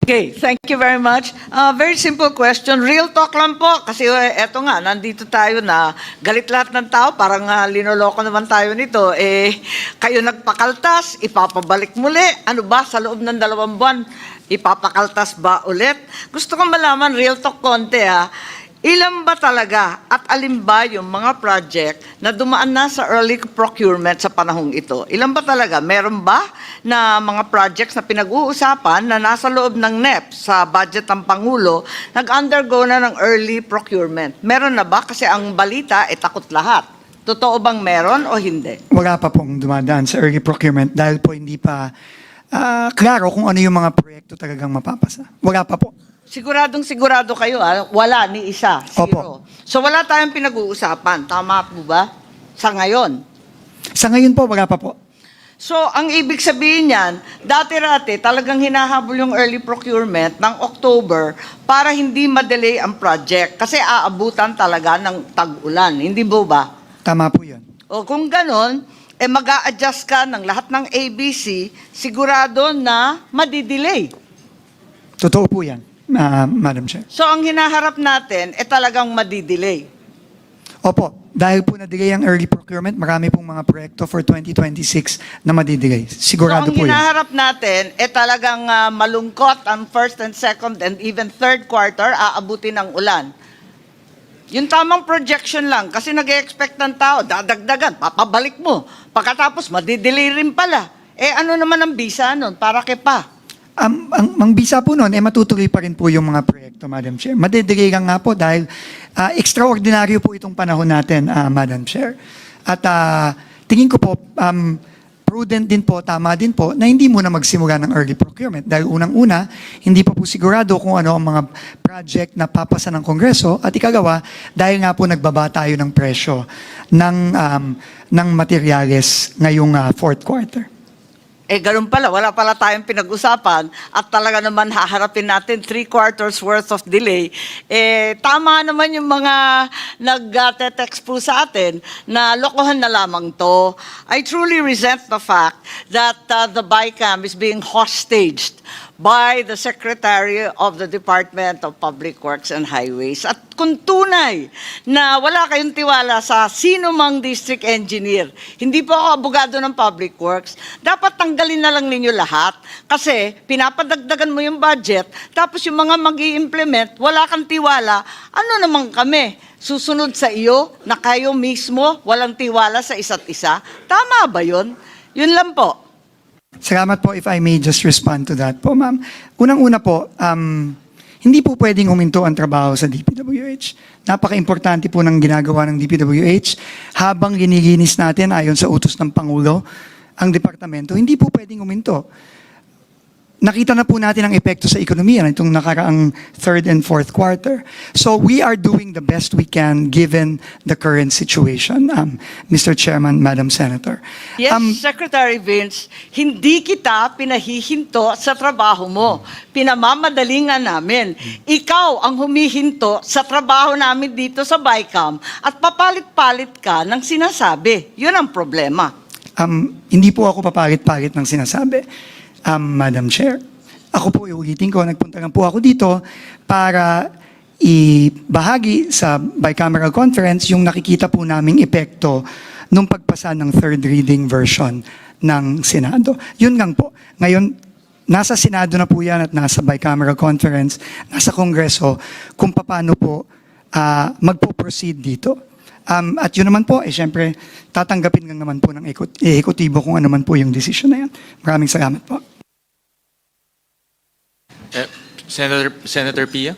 Okay, thank you very much. Very simple question. Real talk lang po. Kasi eto nga, nandito tayo na galit lahat ng tao. Parang linoloko naman tayo nito. Kayo nagpakaltas, ipapabalik muli. Ano ba, sa loob ng 2 buwan, ipapakaltas ba ulit? Gusto kong malaman, real talk konti ilan ba talaga at alin ba yung mga project na dumaan na sa early procurement sa panahong ito? Ilan ba talaga? Meron ba na mga projects na pinag-uusapan na nasa loob ng NEP sa budget ng Pangulo, nag-undergo na ng early procurement? Meron na ba? Kasi ang balita, takot lahat. Totoo bang meron o hindi? Wala pa pong dumadaan sa early procurement dahil po hindi pa klaro kung ano yung mga proyekto talagang mapapasa. Wala pa po. Siguradong sigurado kayo, wala ni isa, zero. Opo. So wala tayong pinag-uusapan, tama po ba? Sa ngayon. Sa ngayon po, wala pa po. So ang ibig sabihin niyan, dati-rati talagang hinahabol yung early procurement ng October para hindi ma-delay ang project kasi aabutan talaga ng tag-ulan, hindi ba? Tama po yun. O kung ganon, mag-a-adjust ka ng lahat ng ABC, sigurado na madidelay. Totoo po yan, Madam Chair. So ang hinaharap natin, talagang madidelay. Opo, dahil po na-delay ang early procurement, marami pong mga proyekto for 2026 na madidelay. Sigurado so, po ang yan. hinaharap natin, talagang malungkot ang first and second and even third quarter, aabutin ng ulan. Yung tamang projection lang, kasi nag-expect ng tao, dadagdagan, papabalik mo. Pagkatapos, madidelay rin pala. Ano naman ang bisa nun? Para kay pa? Ang bisa po nun, matutuloy pa rin po yung mga proyekto, Madam Chair. Madidelay lang nga po dahil extraordinaryo po itong panahon natin, Madam Chair. At tingin ko po, prudent din po, tama din po, na hindi muna magsimula ng early procurement. Dahil unang-una, hindi pa po sigurado kung ano ang mga project na papasa ng Kongreso. At ikalawa, dahil nga po nagbaba tayo ng presyo ng materyales ngayong fourth quarter. Ganun pala, wala pala tayong pinag-usapan at talaga naman haharapin natin 3 quarters worth of delay. Tama naman yung mga nag-text po sa atin na lokohan na lamang to. I truly resent the fact that the BICAM is being hostaged by the Secretary of the Department of Public Works and Highways. At kung tunay na wala kayong tiwala sa sino mang district engineer, hindi po ako abogado ng Public Works, dapat tanggalin na lang ninyo lahat kasi pinapadagdagan mo yung budget, tapos yung mga mag-i-implement, wala kang tiwala, ano naman kami? Susunod sa iyo na kayo mismo walang tiwala sa isa't isa? Tama ba yun? Yun lang po. Salamat po, if I may just respond to that po, ma'am. Unang-una po, hindi po pwedeng huminto ang trabaho sa DPWH. Napaka-importante po ng ginagawa ng DPWH. Habang linilinis natin ayon sa utos ng Pangulo, ang departamento, hindi po pwedeng huminto. Nakita na po natin ang epekto sa ekonomiya nitong nakaraang third and fourth quarter. So we are doing the best we can given the current situation, Mr. Chairman, Madam Senator. Yes, Secretary Vince, hindi kita pinahihinto sa trabaho mo. Pinamamadalingan namin. Ikaw ang humihinto sa trabaho namin dito sa BICAM at papalit-palit ka ng sinasabi. Yun ang problema. Hindi po ako papalit-palit ng sinasabi. Madam Chair, ako po iulitin ko, nagpunta lang po ako dito para ibahagi sa bicameral conference yung nakikita po naming epekto nung pagpasa ng third reading version ng Senado. Yun lang po. Ngayon, nasa Senado na po yan at nasa bicameral conference, nasa Kongreso, kung paano po magpo-proceed dito. At yun naman po, syempre, tatanggapin lang naman po ng ehekutibo kung ano man po yung decision na yan. Maraming salamat po. Senator Pia?